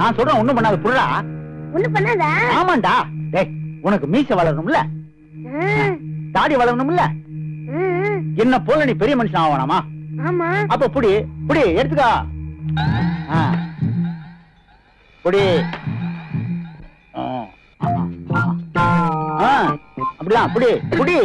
நான் சொல்றேன் ஒண்ணும் பண்ணாது புள்ளா. ஒண்ணும் பண்ணாதா? ஆமாண்டா. டேய் உனக்கு மீசை வளரணும்ல, தாடி வளரணும்ல, என்ன போல நீ பெரிய மனுஷன் ஆகணுமா? ஆமா. அப்ப புடி புடி எடுத்துக்கா. புடி. அப்படிதான் புடி புடி.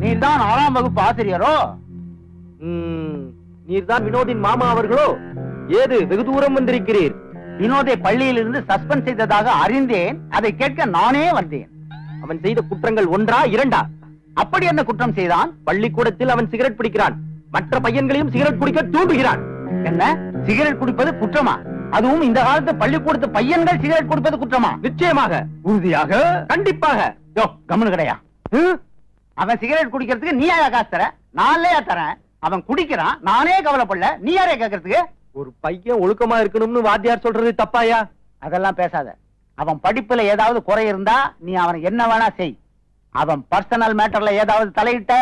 நீர்தான் 6ஆம் வகுப்பு ஆசிரியரோ? நீர்தான் வினோதின் மாமா அவர்களோ? ஏது வெகு தூரம் வந்திருக்கிறீர்? வினோதை பள்ளியிலிருந்து சஸ்பெண்ட் செய்ததாக அறிந்தேன், அதை கேட்க நானே வந்தேன். அவன் செய்த குற்றங்கள் 1ஆ 2ஆ? அப்படி என்ன குற்றம் செய்தான்? பள்ளிக்கூடத்தில் அவன் சிகரெட் பிடிக்கிறான், மற்ற பையன்களையும் சிகரெட் குடிக்க தூண்டுகிறான். என்ன, சிகரெட் குடிப்பது குற்றமா? அதுவும் இந்த காலத்து பள்ளிக்கூடத்து பையன்கள் சிகரெட் குடிப்பது குற்றமா? நிச்சயமாக, உறுதியாக, கண்டிப்பாக. கம்முனு கிடையா? அவன் சிகரெட் குடிக்கிறதுக்கு நீ யாரா காசு தர? நானே தரேன். அவன் குடிக்கிறான், நானே கவலைப்படல, நீ யாரே கேட்கறதுக்கு? ஒரு பையன் ஒழுக்கமா இருக்கணும்னு வாத்தியார் சொல்றது தப்பாயா? அதெல்லாம் பேசாத. அவன் படிப்புல ஏதாவது குறை இருந்தா நீ அவன் என்ன வேணா செய். அவன் பர்சனல் மேட்டர்ல ஏதாவது தலையிட்ட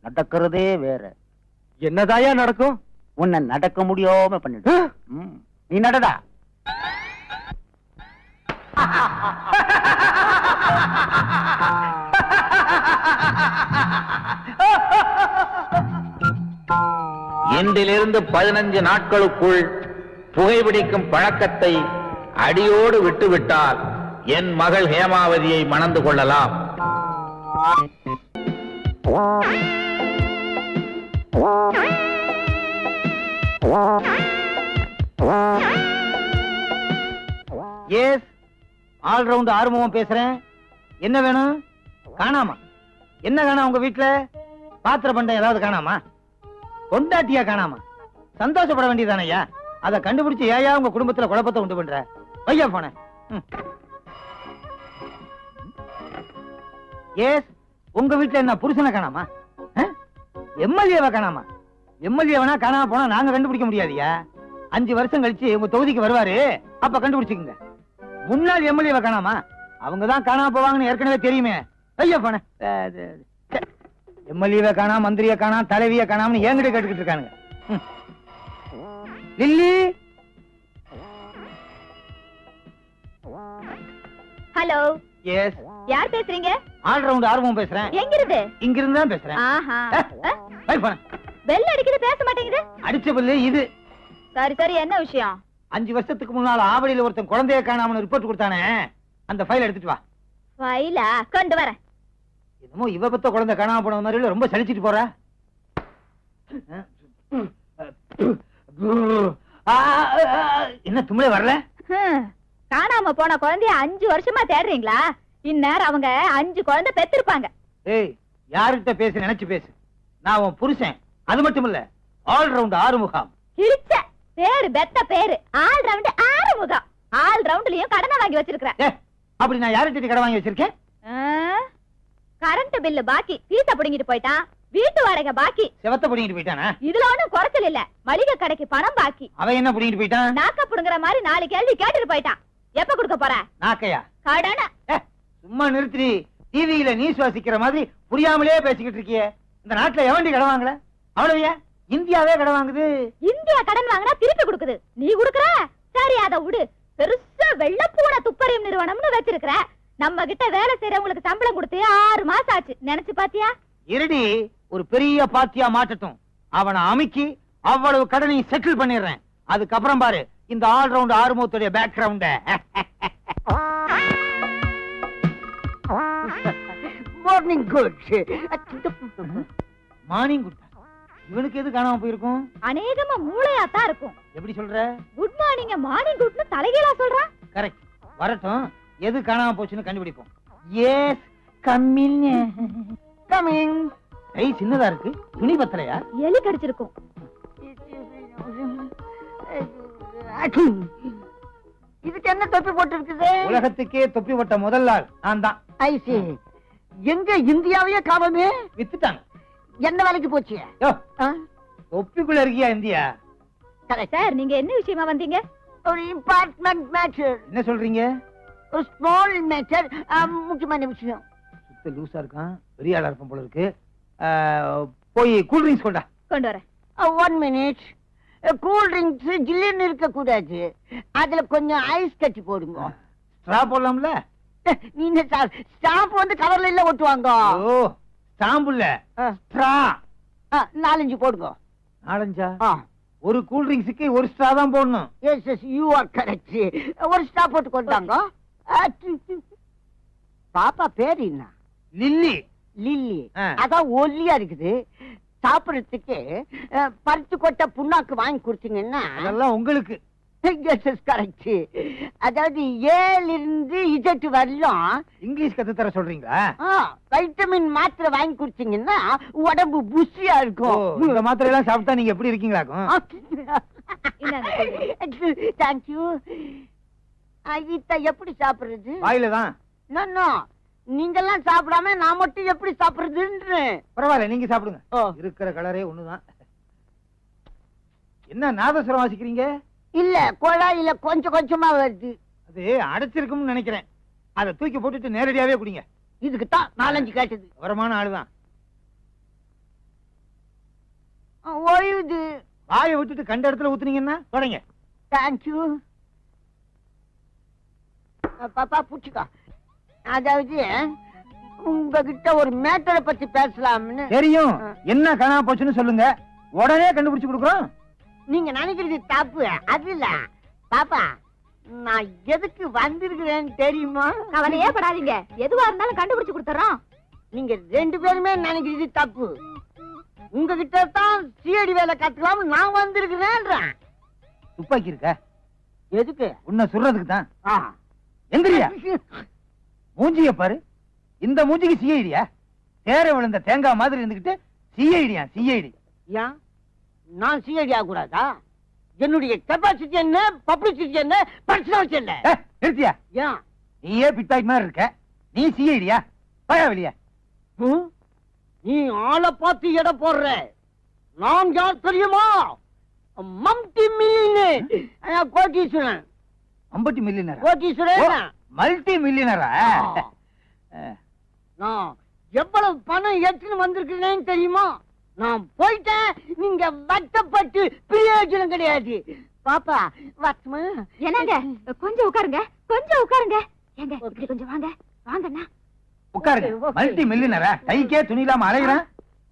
நடக்கிறதே வேற. என்னதாயா நடக்கும்? உன்னை நடக்க முடியாம பண்ணிட்டு நீ நடடா. இன்றிலிருந்து 15 நாட்களுக்குள் புகைப்பிடிக்கும் பழக்கத்தை அடியோடு விட்டுவிட்டால் என் மகள் ஹேமாவதியை மணந்து கொள்ளலாம். எஸ், ஆல்ரவுண்ட் ஆறுமுகம் பேசுறேன். என்ன வேணும்? காணாமா? என்ன காணாம உங்க வீட்டுல? பாத்திர பண்டம் ஏதாவது காணாமா? கொண்டாட்டியா காணாமா? சந்தோஷப்பட வேண்டியதானையா? அதை கண்டுபிடிச்சு ஏயா உங்க குடும்பத்துல குழப்பத்தை உண்டு பண்ற? வையா போன. எஸ், உங்க வீட்டுல என்ன புருஷனை காணாமா? எம்எல்ஏவை காணாமா? எம்எல்ஏவனா காணாம போனா நாங்க கண்டுபிடிக்க முடியாதியா? 5 வருஷம் கழிச்சு உங்க தொகுதிக்கு வருவாரு, அப்ப கண்டுபிடிச்சுக்குங்க. முன்னாள் எம்எல்ஏவை காணாமா? அவங்கதான் காணாம போவாங்கன்னு ஏற்கனவே தெரியுமே. ஐயா போன. எம்எல்ஏவை காணா, மந்திரியை காணா, தலைவியை காணாமனு என்கிட்ட கேட்டுக்கிட்டு இருக்கானுங்க. லில்லி. ஹலோ. எஸ். யார் பேசுறீங்க? ஆல்ரவுண்ட் ஆர்வம் பேசுறேன். எங்க இருந்து? இங்க இருந்து தான் பேசுறேன். பெல் அடிக்குது, பேச மாட்டேங்குது. அடிச்ச பெல்லு இது. சரி சரி, என்ன விஷயம்? 5 வருஷத்துக்கு முன்னால ஆவடியில ஒருத்தன் குழந்தைய காணாமனு ரிப்போர்ட் கொடுத்தானே, அந்த ஃபைல் எடுத்துட்டு வா. ஃபைலா? கொண்டு வரேன். என்னமோ இவ பத்த குழந்தை காணாம போன மாதிரி ரொம்ப சலிச்சிட்டு போற. என்ன தும்ளே வரல? காணாம போன குழந்தைய 5 வருஷமா தேடுறீங்களா? இந்நேரம் அவங்க 5 குழந்தை பெத்திருப்பாங்க. ஏய், யார்கிட்ட பேசு நினைச்சு பேசு. நான் உன் புருஷன், அது மட்டும் இல்ல ஆல்ரவுண்ட் ஆறுமுகம். கிழிச்ச பேரு, பெத்த பேரு ஆல்ரவுண்ட் ஆறுமுகம். ஆல்ரவுண்ட்லயும் கடனை வாங்கி வச்சிருக்கேன். அப்படி நான் யார்கிட்ட கடன் வாங்கி வச்சிருக்கேன்? கரண்ட் பில்லு பாக்கி, பீச புடிங்கிட்டு போயிட்டான். வீட்டு வாடகை பாக்கி, செவத்த புடிங்கிட்டு போயிட்டானா? இதுல ஒண்ணும் குறைச்சல் இல்ல. மளிகை கடைக்கு பணம் பாக்கி. அவன் என்ன புடிங்கிட்டு போயிட்டான்? நாக்க புடுங்குற மாதிரி 4 கேள்வி கேட்டுட்டு போயிட்டான். எப்ப கொடுக்க போற? நாக்கையா? கடனை. சும்மா நிறுத்தி. டிவியில நியூஸ் வாசிக்கிற மாதிரி புரியாமலே பேசிக்கிட்டு இருக்கியே. இந்த நாட்டுல எவண்டி கடன் வாங்கல? அவ்வளவுயா? இந்தியாவே கடன் வாங்குது. இந்தியா கடன் வாங்கினா திருப்பி கொடுக்குது. நீ குடுக்கற? சரி, அத விடு. பெருசா வெள்ளப்பூன துப்பறியும் நிறுவனம்னு வச்சிருக்கிற. நம்ம கிட்ட வேலை செய்யறவங்களுக்கு சம்பளம் கொடுத்து 6 மாசம் ஆச்சு. நினைச்சு பாத்தியா? இருடி, ஒரு பெரிய பாத்தியா மாட்டட்டும். அவனை அமுக்கி அவ்வளவு கடனையும் செட்டில் பண்ணிடுறேன். அதுக்கப்புறம் பாரு இந்த ஆல்ரவுண்ட் ஆறுமுகத்துடைய background. Morning good. Morning good. இவனுக்கு எது காணாம போயிருக்கும்? அநேகமா மூளையாத்தான் இருக்கும். எப்படி சொல்ற? குட் மார்னிங் மார்னிங் குட்னு தலைகீழா சொல்றான். கரெக்ட். வரட்டும், எது காணாம போச்சுன்னு கண்டுபிடிப்போம். S, coming. கம்மிங். கை சின்னதா இருக்கு, துணி பத்தலையா? எலி கடிச்சிருக்கும். இதுக்கு என்ன தொப்பி போட்டு இருக்குது? உலகத்துக்கே தொப்பி போட்ட முதல் ஆள் நான் தான். ஐசி. எங்க இந்தியாவையே காவமே வித்துட்டாங்க. என்ன வேலைக்கு போச்சு? தொப்பிக்குள்ள இருக்கியா இந்தியா? கரெக்ட். சார் நீங்க என்ன விஷயமா வந்தீங்க? ஒரு இம்பார்ட்டன்ட் மேட்டர், என்ன சொல்றீங்க? ஒரு ஸ்மால் மேட்டர், முக்கியமான விஷயம். சுத்த லூசா இருக்கான், பெரிய ஆளா இருப்பான் போல இருக்கு. போய் கூல் ட்ரிங்க்ஸ் கொண்டா. கொண்டு வரேன். 1 மினிட். கூல் ட்ரிங்க்ஸ் ஜில்லுன்னு இருக்க கூடாது, அதுல கொஞ்சம் ஐஸ் கட்டி போடுங்க. ஸ்ட்ரா போடலாம்ல? நீங்க ஸ்டாம்ப் வந்து கவர்ல இல்ல ஒட்டுவாங்க. ஓ ஸ்டாம்ப் இல்ல, ஸ்ட்ரா. 4-5 போடுங்க. 4-5? ஒரு கூல் ட்ரிங்க்ஸுக்கு ஒரு ஸ்ட்ரா தான் போடணும். Yes yes, you are correct. ஒரு ஸ்ட்ரா போட்டு கொண்டாங்க. பாப்பா பேர் என்ன? லில்லி. லில்லி. ஆ. அதான் ஒல்லியா இருக்குது. சாப்பிடறதுக்கு பருத்தி கொட்டை புண்ணாக்கு வாங்கி கொடுத்தீங்கன்னா அதெல்லாம் உங்களுக்கு. கரெக்ட். அதாவது ஏல இருந்து இஜெட் வரலாம் இங்கிலீஷ் கத்து தர சொல்றீங்களா? வைட்டமின் மாத்திரை வாங்கி குடிச்சீங்கன்னா உடம்பு புஷியா ஓ, இருக்கும். இந்த மாத்திரை எல்லாம் சாப்பிட்டா நீங்க எப்படி இருக்கீங்களாக்கும்? தேங்க்யூ. இத எப்படி சாப்பிடுறது? வாயில தான். நோ, நீங்கெல்லாம் சாப்பிடாம நான் மட்டும் எப்படி சாப்பிடுறதுன்னு. பரவாயில்ல, நீங்க சாப்பிடுங்க. ஓ. இருக்கிற கலரே ஒண்ணுதான். என்ன நாதஸ்வரம் வாசிக்கிறீங்க? இல்ல, குழாயில கொஞ்சம் கொஞ்சமா வருது. அது அடைச்சிருக்கும்னு நினைக்கிறேன். அதை தூக்கி போட்டுட்டு நேரடியாவே குடிங்க. இதுக்கு தான் 4-5 கேட்டது. வரமான ஆளுதான். ஓய்வுது. வாயை விட்டுட்டு கண்ட இடத்துல ஊத்துனீங்கன்னா தொடங்க. தேங்க்யூ. பாப்பா புடிச்சுக்கா. அதாவது உங்ககிட்ட ஒரு மேட்டரை பத்தி பேசலாம்னு. தெரியும். என்ன காணாம போச்சுன்னு சொல்லுங்க, உடனே கண்டுபிடிச்சு கொடுக்குறோம். நீங்க நினைக்கிறது தப்பு. அது இல்ல பாப்பா, நான் எதுக்கு வந்திருக்கிறேன்னு தெரியுமா? கவலையே படாதீங்க, எதுவா இருந்தாலும் கண்டுபிடிச்சு கொடுத்துறோம். நீங்க 2 பேருமே நினைக்கிறது தப்பு. உங்ககிட்ட தான் சிஐடி வேலை கத்துக்கலாம் நான் வந்திருக்கிறேன். துப்பாக்கி இருக்க? எதுக்கு? உன்னை சுடுறதுக்கு தான். எந்திரியா, மூஞ்சிய பாரு. இந்த மூஞ்சிக்கு சிஐடியா? தேர விழுந்த தேங்காய் மாதிரி இருந்துகிட்டு சிஐடியா? சிஐடி ஏன் நான் சிஐடி ஆக கூடாதா? என்னுடைய கெப்பாசிட்டி என்ன, பப்ளிசிட்டி என்ன, பர்சனாலிட்டி என்ன? நிறுத்தியா? ஏன் நீயே பிட்டாய் மாதிரி இருக்க, நீ சிஐடியா? பயா வெளியா. நீ ஆளை பார்த்து எடை போடுற. நான் யார் தெரியுமா? மல்டி மில்லியனர் கோட்டீஸ்வரன். 50 மில்லியனர்? கோட்டீஸ்வரன், மல்டி மில்லியனரா? நான் எவ்வளவு பணம் எடுத்துன்னு வந்திருக்கிறேன்னு தெரியுமா? நான் போயிட்டேன், நீங்க வட்டப்பட்டு பிரயோஜனம் கிடையாது. பாப்பா வட்டமா? என்னங்க கொஞ்சம் உட்காருங்க, கொஞ்சம் உட்காருங்க. ஏங்க இப்படி கொஞ்சம் வாங்க. வாங்கண்ணா உட்காருங்க. மல்டி மில்லியனரா? கைக்கே துணி இல்லாம அலைகிறான்.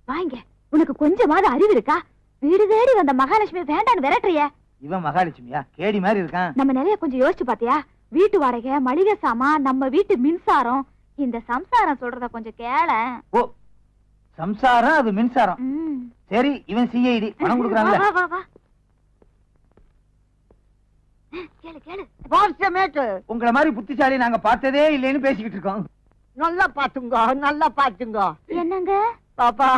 வாங்க. உனக்கு கொஞ்சமாவது அறிவு இருக்கா? வீடு தேடி வந்த மகாலட்சுமி வேண்டான்னு விரட்டுறிய. இவன் மகாலட்சுமியா? கேடி மாதிரி இருக்கான். நம்ம நிறைய கொஞ்சம் யோசிச்சு பாத்தியா? வீட்டு வாடகை, மளிகை சாமான், நம்ம வீட்டு மின்சாரம். இந்த சம்சாரம் சொல்றத கொஞ்சம் கேள. ஓ, சம்சாரம் அது மின்சாரம். சரி, இவன் சிஐடி பணம் கொடுக்குறாங்க. வா வா வா. கேளு கேளு. உங்களை மாதிரி புத்திசாலி நாங்க பார்த்ததே இல்லைன்னு பேசிக்கிட்டு இருக்கோம். நல்லா பாத்துங்க, நல்லா பாத்துங்க. என்னங்க பாப்பா,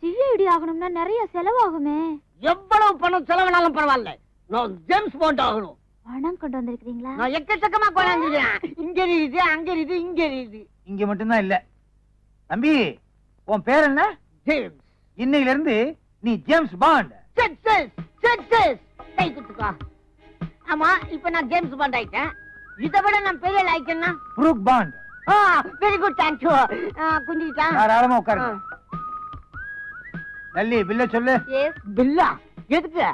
சிஐடி ஆகணும்னா நிறைய செலவாகுமே. எவ்வளவு பணம் செலவானாலும் பரவாயில்ல, நான் ஜேம்ஸ் பாண்ட் ஆகணும். பணம் கொண்டு வந்திருக்கீங்களா? நான் எக்கச்சக்கமா கொண்டாந்துருக்கேன். இங்க இருக்குது, அங்க இருக்குது, இங்க இருக்குது. இங்க மட்டும்தான் இல்ல. தம்பி, உன் பேர் என்ன? ஜேம்ஸ். இன்னையில இருந்து நீ ஜேம்ஸ் பாண்ட். Success success. கை குத்துக்கா. ஆமா, இப்ப நான் ஜேம்ஸ் பாண்ட் ஆயிட்டேன். இதை விட நான் பெரிய லாய்க்கன்னா Brooke Bond. Very good, thank you. குஞ்சிட்டா தாராளமா உட்காருங்க. நல்லி பில்ல சொல்லு. எஸ். பில்லா? எதுக்கு?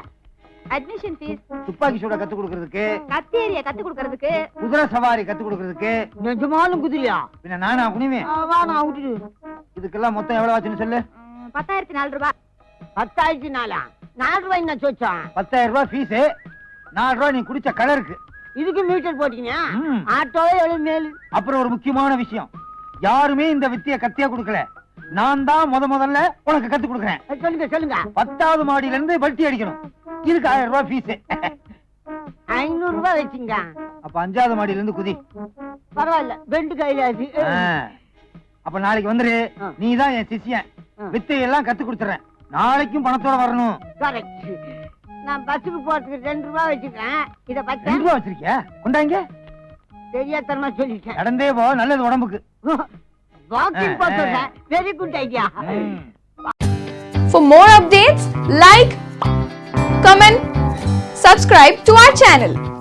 அட்மிஷன் ஃபீஸ், துப்பாக்கி சூட கத்து கொடுக்கிறதுக்கு, கத்தேரிய கத்து கொடுக்கிறதுக்கு, குதிரை சவாரி கத்து கொடுக்கிறதுக்கு. நிஜமாலும் குதிரையா? பின்ன நானா குனிவே? வா, நான் விட்டுடு. இதுக்கெல்லாம் மொத்தம் எவ்வளவு ஆச்சுன்னு சொல்லு. 10,004 ரூபாய். 10,004? 4 ரூபாய் நான் சொச்சேன். 10,000 ரூபாய் ஃபீஸ், 4 ரூபாய் நீ குடிச்ச கலருக்கு. இதுக்கு மீட்டர் போட்டீங்க? ஆட்டோவே எவ்வளவு மேலு. அப்புறம் ஒரு முக்கியமான விஷயம், யாருமே இந்த வித்தியை கத்தியா கொடுக்கல. நான் தான் முதல்ல உனக்கு கத்து கொடுக்குறேன். சொல்லுங்க சொல்லுங்க. 10வது மாடியில இருந்து பல்ட்டி அடிக்கணும். இதுக்கு 1000 ரூபாய் ஃபீஸ். 500 ரூபாய் வச்சுங்க. அப்ப 5வது மாடியில இருந்து குதி. பரவாயில்ல, 2 கையில அது. அப்ப நாளைக்கு வந்துரு. நீதான் என் சிஷ்யன். வித்தையெல்லாம் கத்து கொடுத்துறேன். நாளைக்கும் பணத்தோட வரணும். கரெக்ட். நான் பஸ்ஸுக்கு போறதுக்கு 2 ரூபாய் வச்சுக்கிறேன். இத 2 ரூபாய் வச்சிருக்கியா? கொண்டாங்க. தெரியாதனமா சொல்லிட்டேன். நடந்தே போ, நல்லது உடம்புக்கு. வாக்கிங் போறேன். Very good idea. For more updates, like, comment, subscribe to our channel.